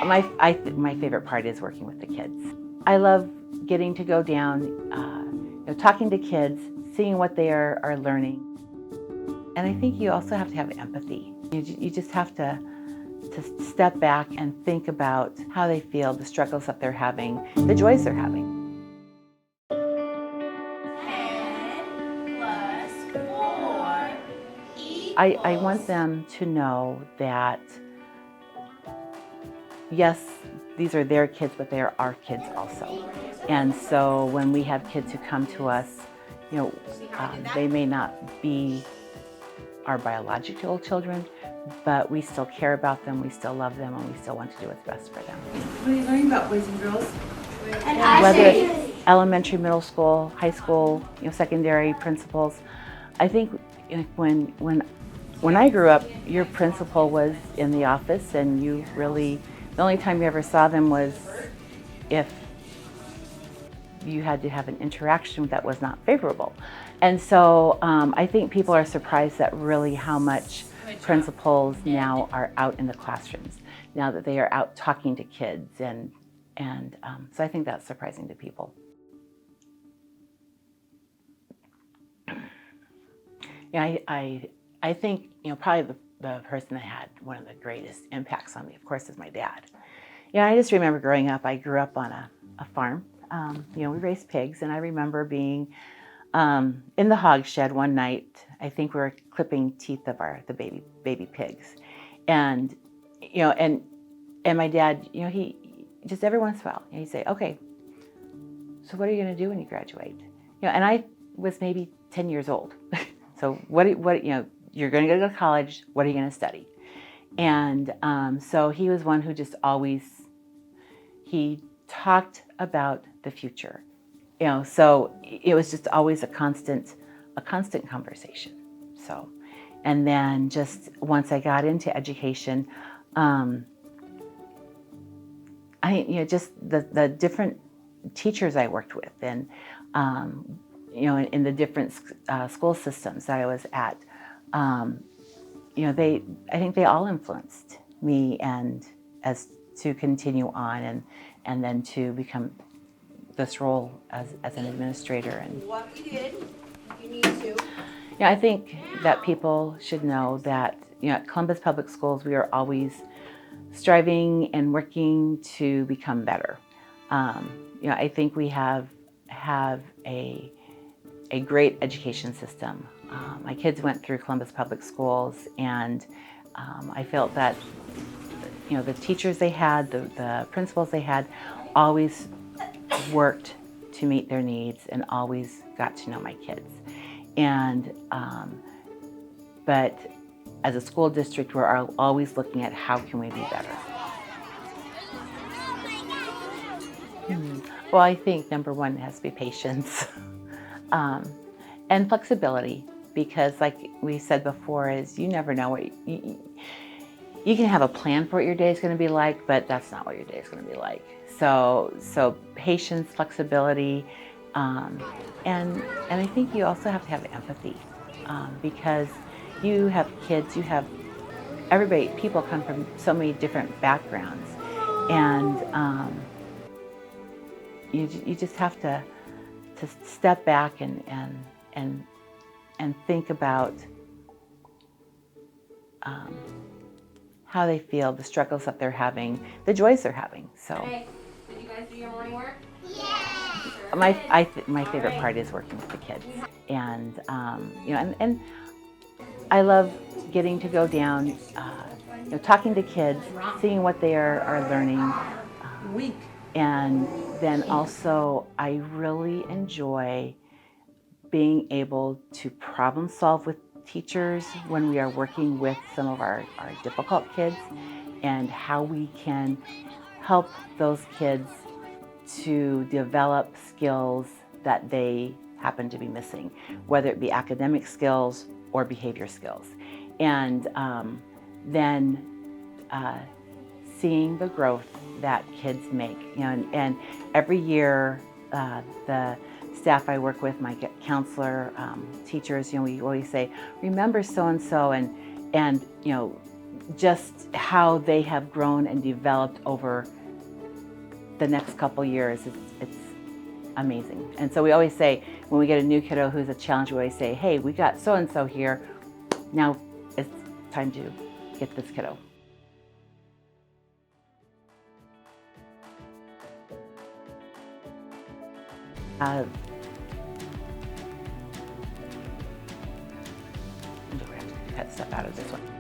My favorite part is working with the kids. I love getting to go down, talking to kids, seeing what they are learning. And I think you also have to have empathy. You just have to step back and think about how they feel, the struggles that they're having, the joys they're having. 10 plus 4 equals... I want them to know that, yes, these are their kids, but they are our kids also. And so when we have kids who come to us, they may not be our biological children, but we still care about them, we still love them, and we still want to do what's best for them. What are you learning about boys and girls? Whether it's elementary, middle school, high school, secondary principals, I think when I grew up, your principal was in the office, and the only time you ever saw them was if you had to have an interaction that was not favorable. And so I think people are surprised at really how much principals now are out in the classrooms, now that they are out talking to kids, and so I think that's surprising to people. I think probably the person that had one of the greatest impacts on me, of course, is my dad. I just remember growing up. I grew up on a farm. We raised pigs, and I remember being in the hog shed one night. I think we were clipping teeth of the baby pigs, and my dad, he just every once in a while, he'd say, "Okay, so what are you going to do when you graduate?" And I was maybe 10 years old. So what you're going to go to college. What are you going to study? And so he was one who just always, he talked about the future. So it was just always a constant conversation. So, and then just once I got into education, just the different teachers I worked with, and in the different school systems that I was at, I think they all influenced me, and as to continue on and then to become this role as an administrator. And What we did, if you need to. I think that people should know that at Columbus Public Schools, we are always striving and working to become better. I think we have a great education system. My kids went through Columbus Public Schools, and I felt that the teachers they had, the principals they had, always worked to meet their needs and always got to know my kids. And but as a school district, we're always looking at how can we be better. Well, I think number one has to be patience and flexibility, because like we said before, is you never know what you can have a plan for what your day is going to be like, but that's not what your day is going to be like. So patience, flexibility, and I think you also have to have empathy, because you have kids, you have everybody. People come from so many different backgrounds, and you just have to step back and think about how they feel, the struggles that they're having, the joys they're having. So, Hey, did you guys do your morning work? yeah. My favorite part is working with the kids, and and I love getting to go down, talking to kids, seeing what they are learning. And then also, I really enjoy being able to problem solve with teachers when we are working with some of our difficult kids, and how we can help those kids to develop skills that they happen to be missing, whether it be academic skills or behavior skills. And then seeing the growth that kids make. And every year the staff I work with, my counselor, teachers, we always say, remember so-and-so and just how they have grown and developed over the next couple years. It's amazing. And so we always say, when we get a new kiddo who's a challenge, we always say, hey, we got so-and-so here. Now it's time to get this kiddo. We're gonna have to cut stuff out of this one.